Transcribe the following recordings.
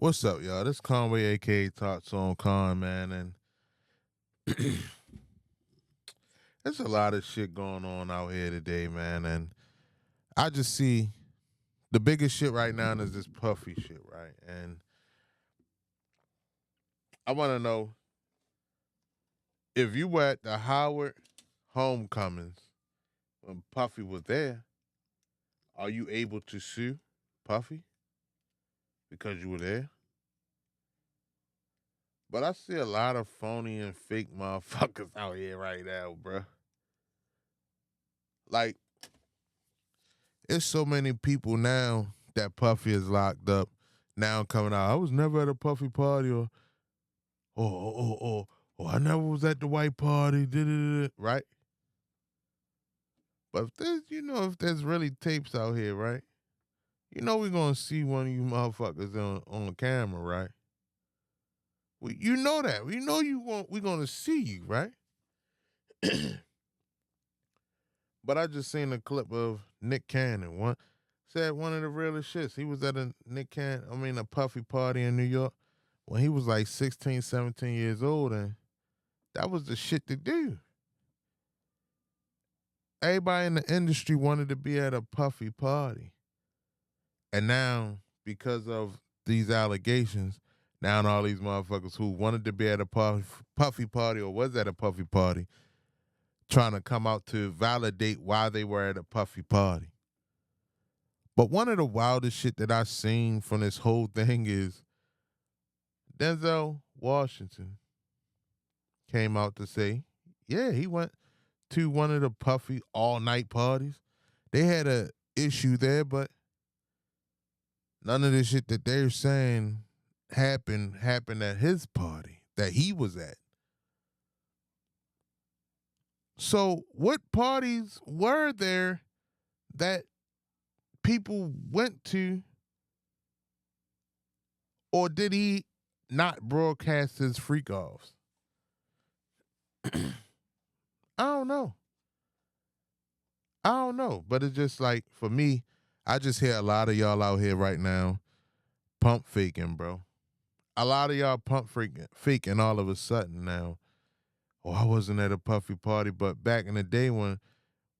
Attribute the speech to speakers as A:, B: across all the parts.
A: What's up, y'all? This Conway, aka Thoughts on Con, man, and there's a lot of shit going on out here today, man. And I just see the biggest shit right now is this Puffy shit, right? And I want to know if you were at the Howard homecomings when Puffy was there, are you able to sue Puffy because you were there? But I see a lot of phony and fake motherfuckers out here right now, bruh. Like, it's so many people now that Puffy is locked up now coming out. I was never at a Puffy party or I never was at the white party, right? But if there's really tapes out here, right? We're gonna see one of you motherfuckers on camera, right? You know that. We know we're gonna see you, right? But I just seen a clip of Nick Cannon. Said one of the realest shits. He was at a Puffy party in New York when he was like 16, 17 years old, and that was the shit to do. Everybody in the industry wanted to be at a Puffy party. And now, because of these allegations, now all these motherfuckers who wanted to be at a Puffy party or was at a Puffy party trying to come out to validate why they were at a Puffy party. But one of the wildest shit that I've seen from this whole thing is Denzel Washington came out to say, yeah, he went to one of the Puffy all-night parties. They had a issue there, but none of the shit that they're saying happened at his party that he was at. So what parties were there that people went to, or did he not broadcast his freak offs? I don't know. But it's just like, for me, I just hear a lot of y'all out here right now pump faking, bro. A lot of y'all pump faking all of a sudden now. Oh, I wasn't at a Puffy party, but back in the day when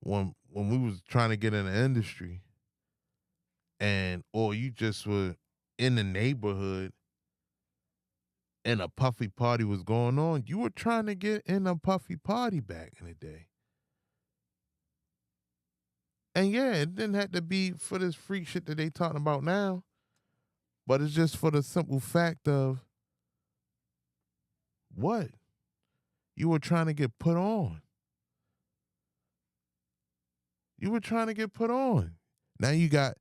A: we was trying to get in the industry, or you just were in the neighborhood and a Puffy party was going on, you were trying to get in a Puffy party back in the day. And yeah, it didn't have to be for this freak shit that they talking about now, but it's just for the simple fact of what? You were trying to get put on. You were trying to get put on. Now you got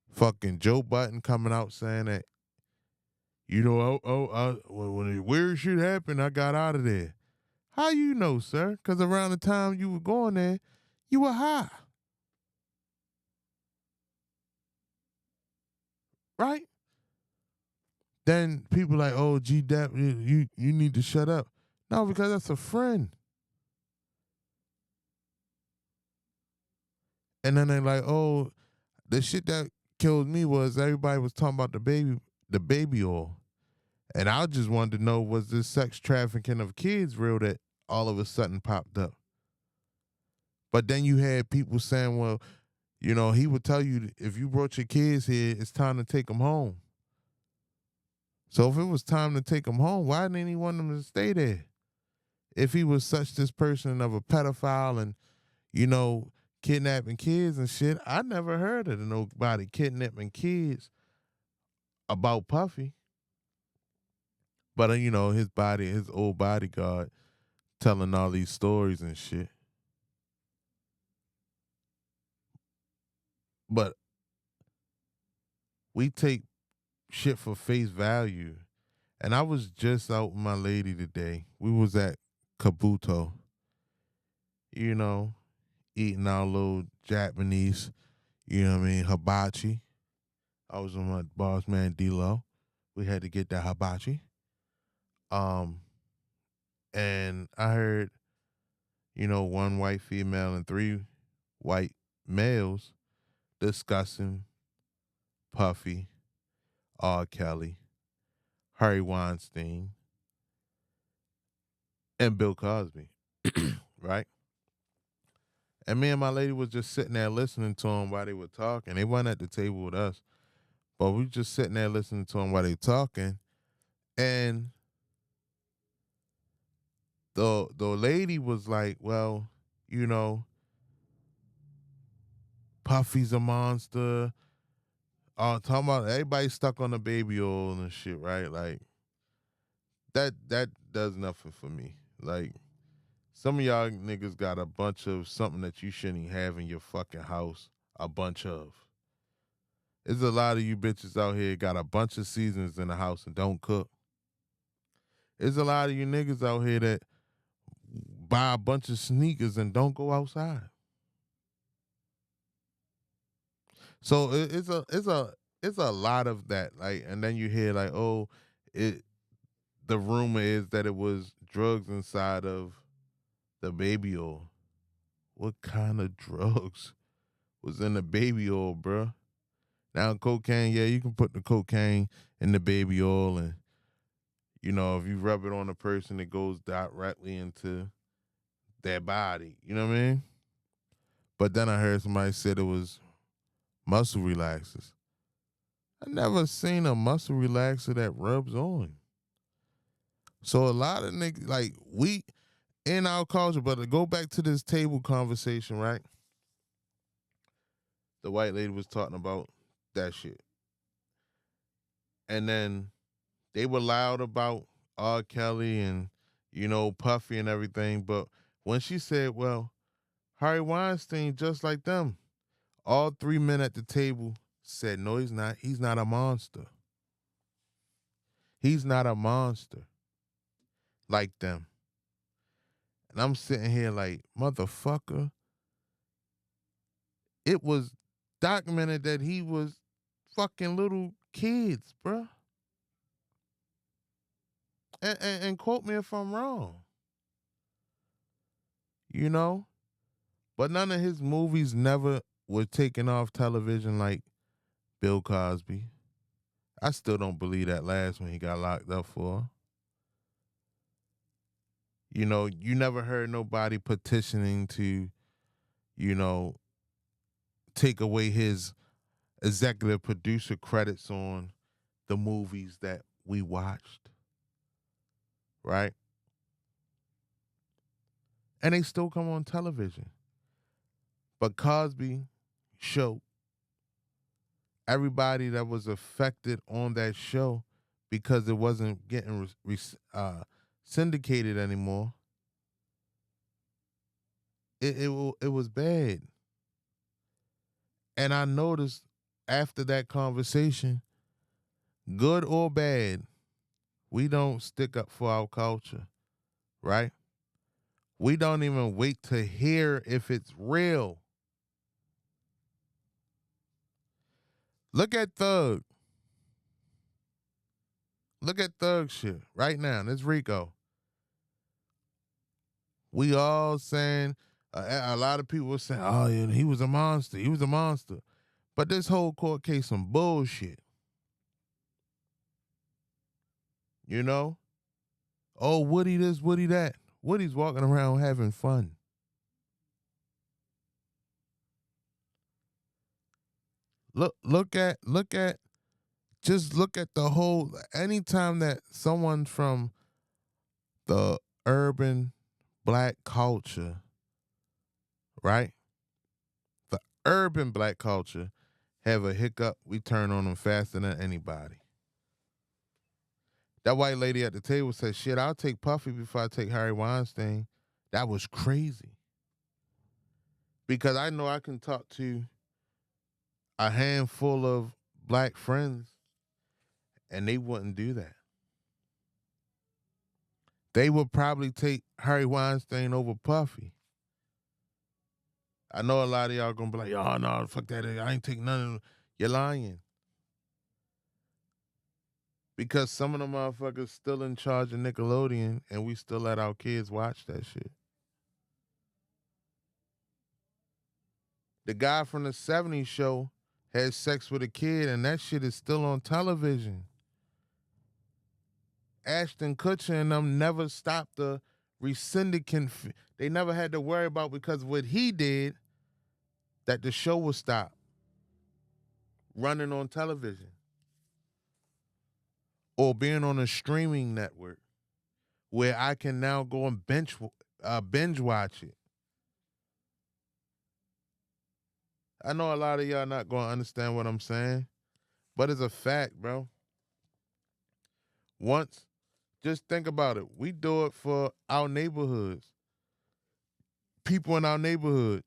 A: fucking Joe Button coming out saying that, when the weird shit happened, I got out of there. How you know, sir? Because around the time you were going there, you were high. Right? Then people like, oh, G Dap, you need to shut up. No, because that's a friend. And then they're like, oh, the shit that killed me was everybody was talking about the baby oil. And I just wanted to know, was this sex trafficking of kids real that all of a sudden popped up? But then you had people saying, well, he would tell you if you brought your kids here, it's time to take them home. So if it was time to take them home, why didn't he want them to stay there? If he was such this person of a pedophile and, kidnapping kids and shit, I never heard of nobody kidnapping kids about Puffy. But, his old bodyguard telling all these stories and shit. But we take shit for face value. And I was just out with my lady today. We was at Kabuto, eating our little Japanese, hibachi. I was with my boss man D-Lo. We had to get that hibachi. And I heard, one white female and three white males discussing Puffy, R. Kelly, Harvey Weinstein, and Bill Cosby, right? And me and my lady was just sitting there listening to them while they were talking. They weren't at the table with us, but we just sitting there listening to them while they talking. And the lady was like, "Well, you know, Puffy's a monster." Talking about everybody stuck on the baby oil and shit, right? Like that does nothing for me. Like some of y'all niggas got a bunch of something that you shouldn't have in your fucking house. A bunch of. There's a lot of you bitches out here got a bunch of seasons in the house and don't cook. There's a lot of you niggas out here that buy a bunch of sneakers and don't go outside. So it's a lot of that. Like, and then you hear like, oh, it the rumor is that it was drugs inside of the baby oil. What kind of drugs was in the baby oil, bruh? Now cocaine, yeah, you can put the cocaine in the baby oil, and if you rub it on a person, it goes directly into their body. You know what I mean? But then I heard somebody said it was muscle relaxers. I never seen a muscle relaxer that rubs on. So a lot of niggas, like, we in our culture, but to go back to this table conversation, right? The white lady was talking about that shit. And then they were loud about R. Kelly and, Puffy and everything. But when she said, well, Harvey Weinstein, just like them, all three men at the table said, no, he's not. He's not a monster. He's not a monster like them. And I'm sitting here like, motherfucker, it was documented that he was fucking little kids, bruh. And quote me if I'm wrong. You know? But none of his movies never were taken off television like Bill Cosby. I still don't believe that last one he got locked up for. You never heard nobody petitioning to, you know, take away his executive producer credits on the movies that we watched. Right? And they still come on television. But Cosby show everybody that was affected on that show because it wasn't getting syndicated anymore. It was bad, and I noticed after that conversation, good or bad, we don't stick up for our culture, right? We don't even wait to hear if it's real. Look at Thug. Look at Thug shit right now. This Rico. We all saying, a lot of people were saying, oh, yeah, he was a monster. He was a monster. But this whole court case some bullshit. You know? Oh, Woody this, Woody that. Woody's walking around having fun. Just look at the whole, anytime that someone from the urban black culture, right? The urban black culture have a hiccup, we turn on them faster than anybody. That white lady at the table said, shit, I'll take Puffy before I take Harvey Weinstein. That was crazy. Because I know I can talk to a handful of black friends and they wouldn't do that. They would probably take Harvey Weinstein over Puffy. I know a lot of y'all gonna be like, oh no, fuck that. I ain't taking none of them. You're lying. Because some of the motherfuckers still in charge of Nickelodeon and we still let our kids watch that shit. The guy from the 70s show had sex with a kid and that shit is still on television. Ashton Kutcher and them never stopped the rescindicant. They never had to worry about because what he did that the show would stop running on television or being on a streaming network where I can now go and binge watch it. I know a lot of y'all not gonna understand what I'm saying, but it's a fact, bro. Once, just think about it. We do it for our neighborhoods, people in our neighborhood.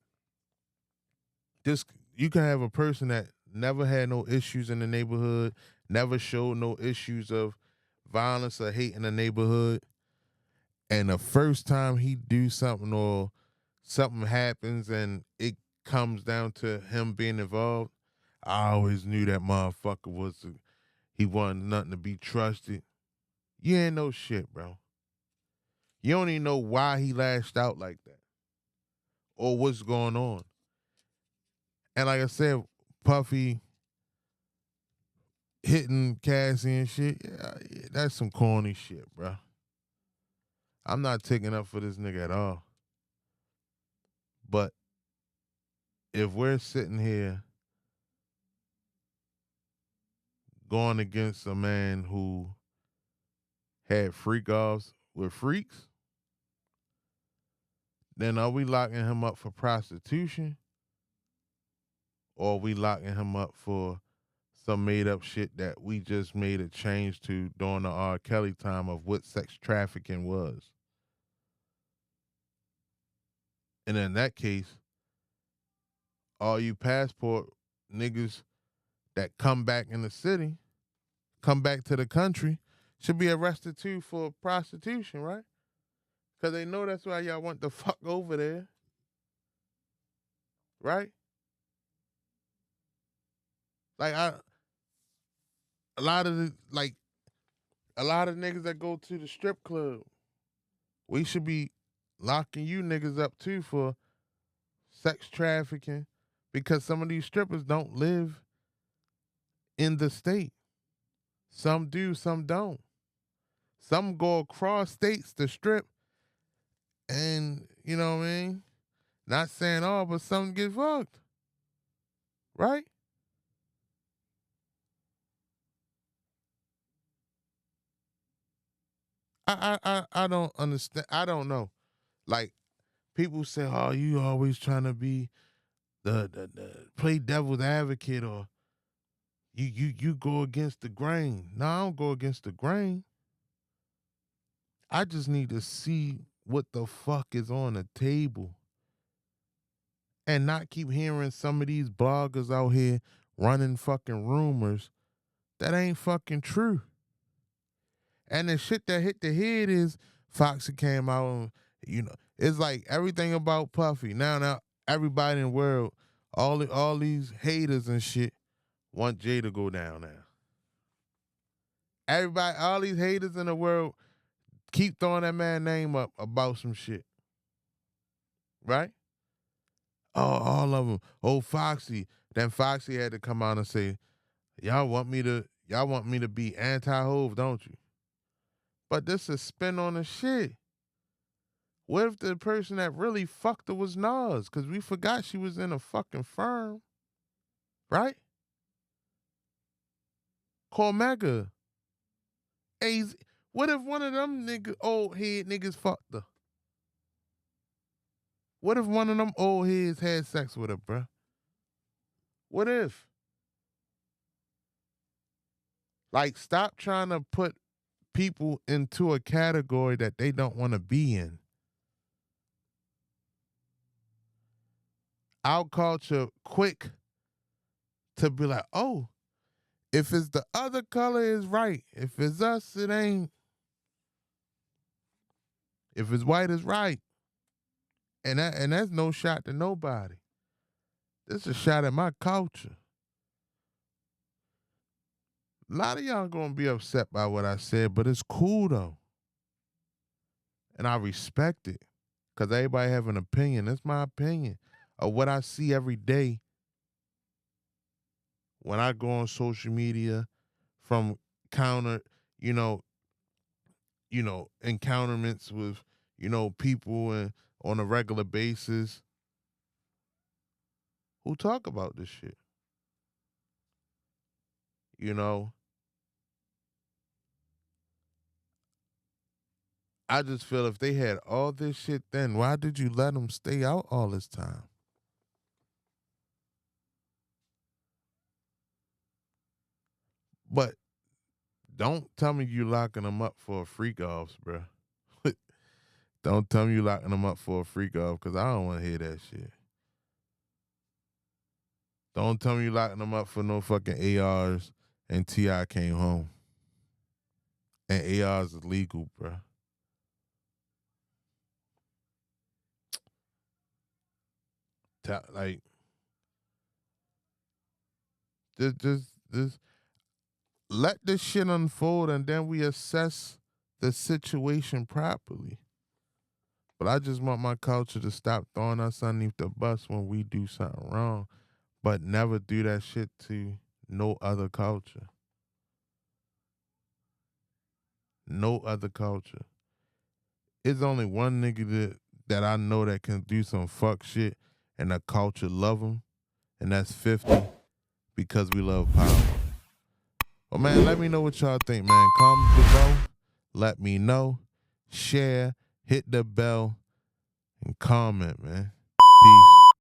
A: Just you can have a person that never had no issues in the neighborhood, never showed no issues of violence or hate in the neighborhood, and the first time he do something or something happens and it comes down to him being involved, I always knew that motherfucker he wasn't nothing to be trusted. You ain't no shit, bro. You don't even know why he lashed out like that or what's going on. And like I said, Puffy hitting Cassie and shit, yeah, that's some corny shit, bro. I'm not taking up for this nigga at all. But if we're sitting here going against a man who had freak offs with freaks, then are we locking him up for prostitution? Or are we locking him up for some made up shit that we just made a change to during the R. Kelly time of what sex trafficking was? And in that case, all you passport niggas that come back in the city, come back to the country, should be arrested too for prostitution, right? Because they know that's why y'all want the fuck over there, right? Like a lot of a lot of niggas that go to the strip club, we should be locking you niggas up too for sex trafficking because some of these strippers don't live in the state. Some do, some don't. Some go across states to strip and, you know what I mean? Not saying all, but some get fucked. Right? I don't understand. I don't know. Like people say, "Oh, you always trying to be the play devil's advocate, or you go against the grain." No, I don't go against the grain. I just need to see what the fuck is on the table and not keep hearing some of these bloggers out here running fucking rumors that ain't fucking true. And the shit that hit the head is Foxy came out and, it's like everything about Puffy. Now everybody in the world, all these haters and shit want Jay to go down now. Everybody, all these haters in the world keep throwing that man name up about some shit. Right? Oh, all of them. Oh, Foxy. Then Foxy had to come out and say, y'all want me to be anti-Hove, don't you? But this is spin on the shit. What if the person that really fucked her was Nas? Because we forgot she was in a fucking firm, right? Cormega. AZ. What if one of them old head niggas fucked her? What if one of them old heads had sex with her, bruh? What if? Like, stop trying to put people into a category that they don't want to be in. Our culture quick to be like, oh, if it's the other color is right. If it's us, it ain't. If it's white, it's right. And that's no shot to nobody. This is a shot at my culture. A lot of y'all gonna be upset by what I said, but it's cool though. And I respect it. Cause everybody have an opinion. That's my opinion of what I see every day when I go on social media from counter, you know, encounterments with, people and on a regular basis who talk about this shit. You know, I just feel if they had all this shit then, why did you let them stay out all this time? But don't tell me you locking them up for freak offs, bro. Don't tell me you locking them up for a freak off, because I don't want to hear that shit. Don't tell me you locking them up for no fucking ARs and T.I. came home. And ARs is legal, bro. Like, just let this shit unfold and then we assess the situation properly. But I just want my culture to stop throwing us underneath the bus when we do something wrong, but never do that shit to no other culture. No other culture. It's only one nigga that I know that can do some fuck shit and the culture love him, and that's 50, because we love power. Well, man, let me know what y'all think, man. Comment below. Let me know. Share. Hit the bell. And comment, man. Peace.